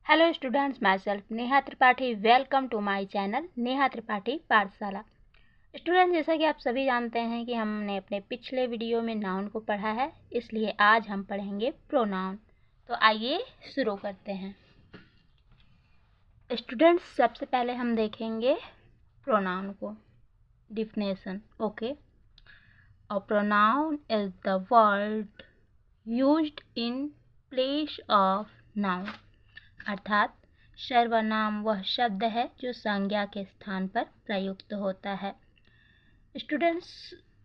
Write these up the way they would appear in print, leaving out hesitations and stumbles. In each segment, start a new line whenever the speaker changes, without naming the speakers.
Hello students, myself Neha Tripathi. Welcome to my channel Neha Tripathi Pathshala. Students, जैसा कि आप सभी जानते हैं कि हमने अपने पिछले वीडियो में नाउन को पढ़ा है, इसलिए आज हम पढ़ेंगे प्रोनाउन। तो आइए शुरू करते हैं। स्टूडेंट्स, सबसे पहले हम देखेंगे प्रोनाउन को, definition. Okay, a pronoun is the word used in place of noun, अर्थात सर्वनाम वह शब्द है जो संज्ञा के स्थान पर प्रयुक्त होता है। स्टूडेंट्स,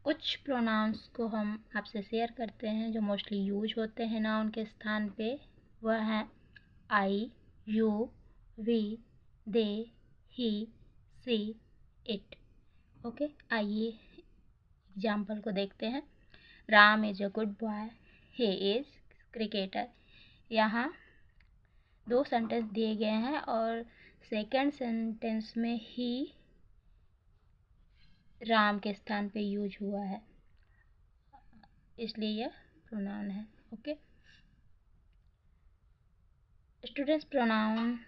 कुछ प्रोनाउंस को हम आपसे शेयर करते हैं जो मोस्टली यूज होते हैं नाउन के स्थान पे। वह है I, you, we, they, he, she, it. Okay, आइए एग्जाम्पल को देखते हैं। Ram is a good boy, he is cricketer. यहाँ दो सेंटेंस दिए गए हैं और सेकंड सेंटेंस में ही राम के स्थान पे यूज हुआ है, इसलिए यह प्रोनाउन है। ओके स्टूडेंट्स, प्रोनाउन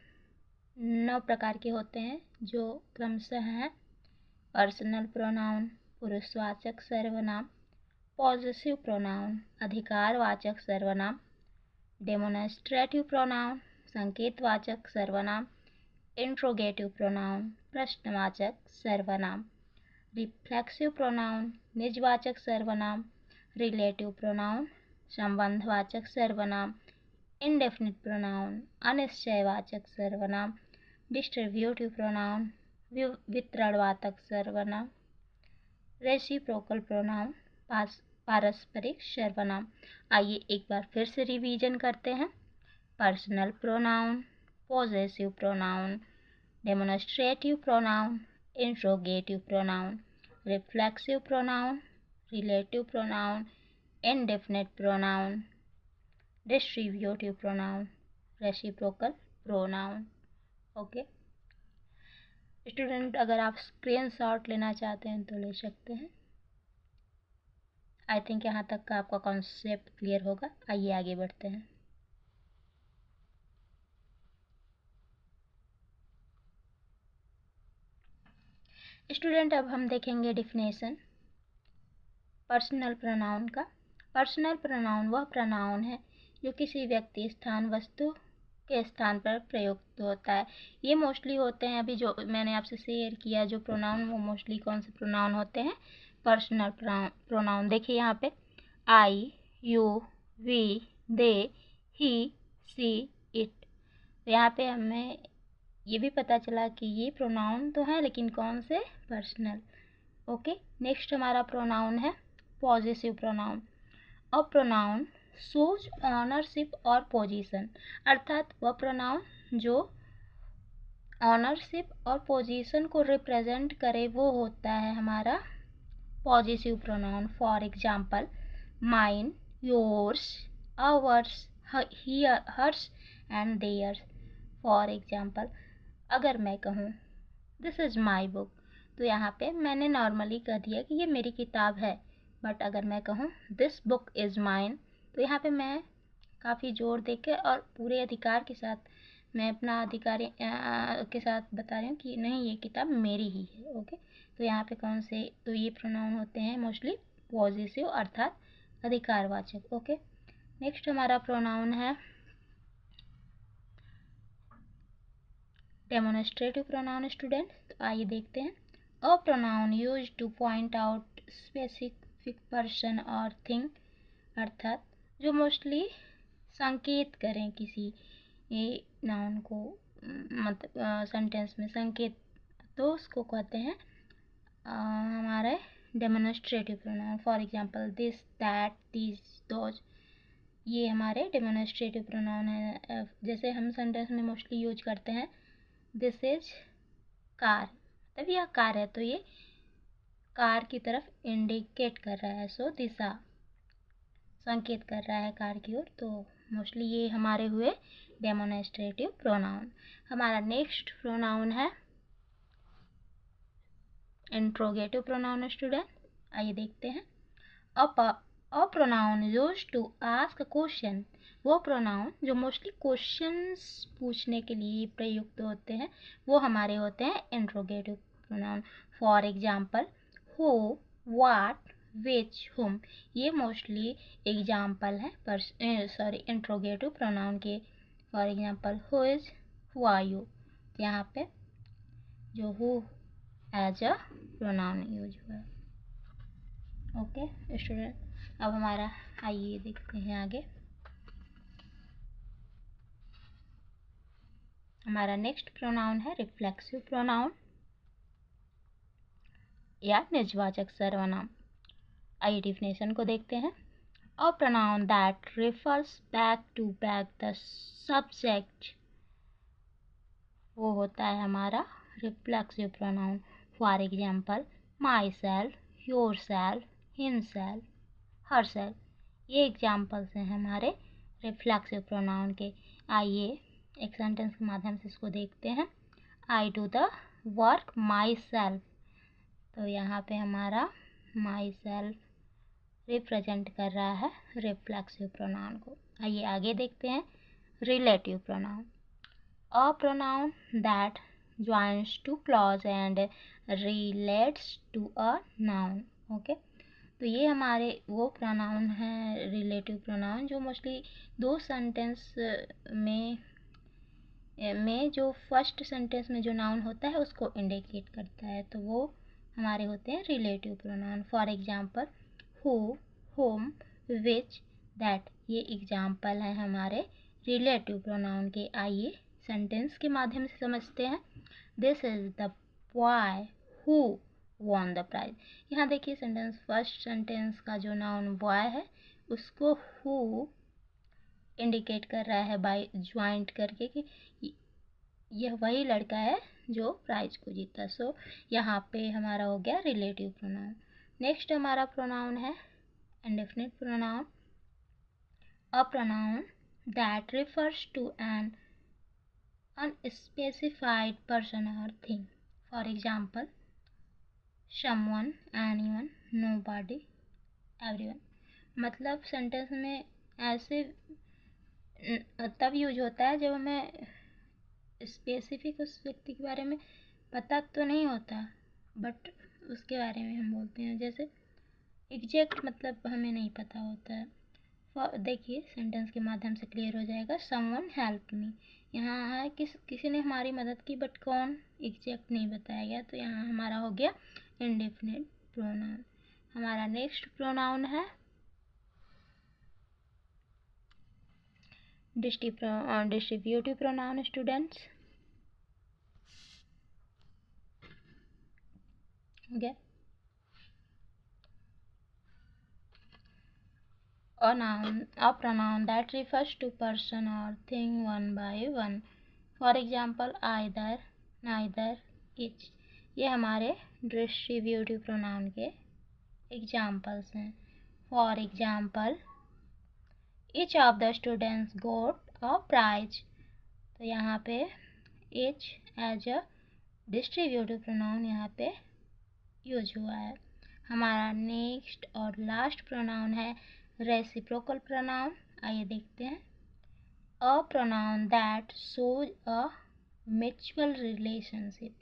9 प्रकार के होते हैं जो क्रमशः हैं पर्सनल प्रोनाउन पुरुषवाचक सर्वनाम, पॉजेसिव प्रोनाउन अधिकारवाचक सर्वनाम, डेमोन्स्ट्रेटिव प्रोनाउन संकेतवाचक सर्वनाम, इंट्रोगेटिव प्रोनाउन प्रश्नवाचक सर्वनाम, रिफ्लेक्सिव प्रोनाउन निजवाचक सर्वनाम, रिलेटिव प्रोनाउन संबंधवाचक सर्वनाम, इंडेफिनिट प्रोनाउन अनिश्चयवाचक सर्वनाम, डिस्ट्रीब्यूटिव प्रोनाउन वितरणवाचक सर्वनाम, रेसिप्रोकल प्रोनाउन पारस्परिक सर्वनाम। आइए एक बार फिर से रिवीजन करते हैं। Personal pronoun, possessive pronoun, demonstrative pronoun, interrogative pronoun, reflexive pronoun, relative pronoun, indefinite pronoun, distributive pronoun, reciprocal pronoun. Okay student, अगर आप स्क्रीनशॉट लेना चाहते हैं तो ले सकते हैं। आई थिंक यहाँ तक का आपका कॉन्सेप्ट क्लियर होगा। आइए आगे बढ़ते हैं। स्टूडेंट, अब हम देखेंगे डिफिनेशन पर्सनल प्रोनाउन का। पर्सनल प्रोनाउन वह प्रोनाउन है जो किसी व्यक्ति, स्थान, वस्तु के स्थान पर प्रयुक्त होता है। ये मोस्टली होते हैं, अभी जो मैंने आपसे शेयर किया जो प्रोनाउन, वो मोस्टली कौन से प्रोनाउन होते हैं? Personal pronoun. देखिए यहाँ पे I, you, we, they, he, she, it. यहाँ पे हमें ये भी पता चला कि ये प्रोनाउन तो है, लेकिन कौन से? पर्सनल। ओके नेक्स्ट हमारा प्रोनाउन है possessive pronoun. A pronoun shows ownership और पोजीशन, अर्थात वह प्रोनाउन जो ऑनरशिप और पोजीशन को रिप्रेजेंट करे वो होता है हमारा possessive pronoun. For example mine, yours, ours, hers and theirs. For example, अगर मैं कहूँ दिस इज़ माई बुक, तो यहाँ पे मैंने नॉर्मली कह दिया कि ये मेरी किताब है। बट अगर मैं कहूँ दिस बुक इज़ माइन, तो यहाँ पे मैं काफ़ी जोर देके और पूरे अधिकार के साथ मैं अपना अधिकारी के साथ बता रही हूँ कि नहीं, ये किताब मेरी ही है। ओके, तो यहाँ पे कौन से? तो ये प्रोनाउन होते हैं मोस्टली पॉजेसिव, अर्थात अधिकारवाचक। ओके नेक्स्ट हमारा प्रोनाउन है डेमोन्स्ट्रेटिव प्रोनाउन। स्टूडेंट, तो आइए देखते हैं। A pronoun use two point out specific person और थिंग, अर्थात जो मोस्टली संकेत करें किसी नाउन को, मतलब सेंटेंस में संकेत, तो उसको कहते हैं हमारे demonstrative pronoun. For example this, that, this, those, ये हमारे डेमोन्स्ट्रेटिव प्रोनाउन है। जैसे हम सेंटेंस में मोस्टली यूज करते हैं दिस इज कार, मतलब यह कार है, तो ये कार की तरफ इंडिकेट कर रहा है, सो दिशा संकेत कर रहा है कार की ओर। तो मोस्टली ये हमारे हुए डेमोन्स्ट्रेटिव प्रोनाउन। हमारा नेक्स्ट प्रोनाउन है इंट्रोगेटिव प्रोनाउन। स्टूडेंट, आइए देखते हैं। A pronoun used to ask a question वो प्रोनाउन जो मोस्टली क्वेश्चंस पूछने के लिए प्रयुक्त होते हैं वो हमारे होते हैं interrogative pronoun. For example who, what, which, whom, ये मोस्टली एग्जांपल है इंट्रोगेटिव प्रोनाउन के। For example who is, who are you, यहाँ पे जो who as a pronoun use हुआ है। ओके स्टूडेंट, अब हमारा आइए देखते हैं आगे। हमारा नेक्स्ट प्रोनाउन है रिफ्लेक्सिव प्रोनाउन या निजवाचक सर्वनाम। आइए डिफिनेशन को देखते हैं। A pronoun that refers back to back the subject, वो होता है हमारा reflexive pronoun. For example myself, yourself, himself, herself, ये एग्जाम्पल्स हैं हमारे रिफ्लेक्सिव प्रोनाउन के। आइए एक सेंटेंस के माध्यम से इसको देखते हैं। I do the work my self, तो यहाँ पे हमारा माई सेल्फ रिप्रेजेंट कर रहा है रिफ्लेक्सिव प्रोनाउन को। आइए आगे देखते हैं relative pronoun. A pronoun that joins two clause and relates to a noun. Okay, तो ये हमारे वो प्रोनाउन हैं रिलेटिव प्रोनाउन जो मोस्टली दो सेंटेंस में जो फर्स्ट सेंटेंस में जो नाउन होता है उसको इंडिकेट करता है, तो वो हमारे होते हैं relative pronoun. For example who, home, which, that, ये एग्जांपल हैं हमारे रिलेटिव प्रोनाउन के। आइए सेंटेंस के माध्यम से समझते हैं। This is the boy who won the prize. यहाँ देखिए सेंटेंस, फर्स्ट सेंटेंस का जो नाउन बॉय है उसको हु इंडिकेट कर रहा है बाय ज्वाइंट करके कि यह वही लड़का है जो प्राइज को जीता। सो यहाँ पे हमारा हो गया रिलेटिव प्रोनाउन। नेक्स्ट हमारा प्रोनाउन है indefinite pronoun. A pronoun that refers to an unspecified person और thing. For example someone, anyone, nobody, everyone। मतलब सेंटेंस में ऐसे तब यूज होता है जब हमें स्पेसिफिक उस व्यक्ति के बारे में पता तो नहीं होता बट उसके बारे में हम बोलते हैं। जैसे एग्जैक्ट मतलब हमें नहीं पता होता है। देखिए सेंटेंस के माध्यम से क्लियर हो जाएगा। समवन हेल्प मी, यहाँ है किसी ने हमारी मदद की बट कौन एग्जैक्ट नहीं बताया गया, तो यहाँ हमारा हो गया इंडेफिनिट प्रोनाउन। हमारा नेक्स्ट प्रोनाउन है distributive pronoun students. Okay, a pronoun that refers to person or thing one by one। For example either, neither, each, ये हमारे डिस्ट्रीब्यूटिव प्रोनाउन के एग्जाम्पल्स हैं। For example each of the students got a prize, तो यहाँ पे each as a distributive pronoun यहाँ पे use हुआ है। हमारा नेक्स्ट और लास्ट प्रोनाउन है रेसिप्रोकल प्रोनाउन। आइए देखते हैं। A pronoun that shows a mutual relationship,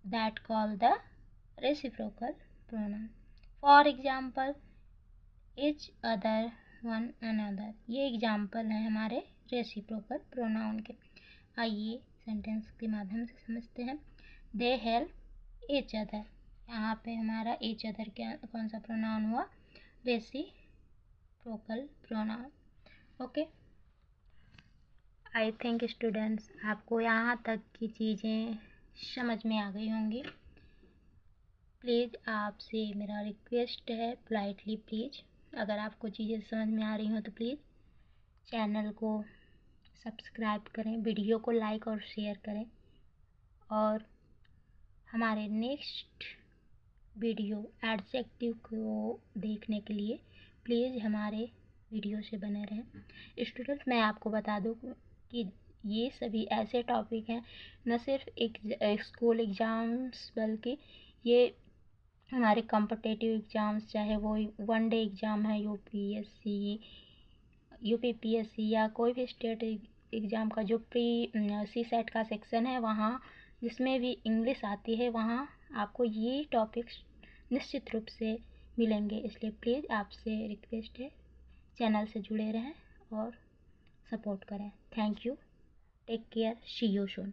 that call the reciprocal pronoun. For example each other, one another, ये एग्जाम्पल हैं हमारे रेसिप्रोकल प्रोनाउन के। आइए सेंटेंस के माध्यम से समझते हैं। दे हेल्प ईच अदर, यहाँ पे हमारा ईच अदर क्या कौन सा प्रोनाउन हुआ, reciprocal pronoun. Okay, I think students आपको यहाँ तक की चीज़ें समझ में आ गई होंगी। प्लीज़ आपसे मेरा रिक्वेस्ट है, पोलाइटली प्लीज़, अगर आपको चीज़ें समझ में आ रही हो तो प्लीज़ चैनल को सब्सक्राइब करें, वीडियो को लाइक और शेयर करें, और हमारे नेक्स्ट वीडियो एडजेक्टिव को देखने के लिए प्लीज़ हमारे वीडियो से बने रहें। स्टूडेंट्स मैं आपको बता दूं कि ये सभी ऐसे टॉपिक हैं, न सिर्फ एक स्कूल एग्ज़ाम्स बल्कि ये हमारे कॉम्पिटिटिव एग्ज़ाम्स, चाहे वो वन डे एग्ज़ाम है यूपीएससी, यूपीपीएससी या कोई भी स्टेट एग्ज़ाम का जो प्री सी सेट का सेक्शन है, वहाँ जिसमें भी इंग्लिश आती है वहाँ आपको ये टॉपिक्स निश्चित रूप से मिलेंगे। इसलिए प्लीज़ आपसे रिक्वेस्ट है, चैनल से जुड़े रहें और सपोर्ट करें। Thank you, take care, see you soon.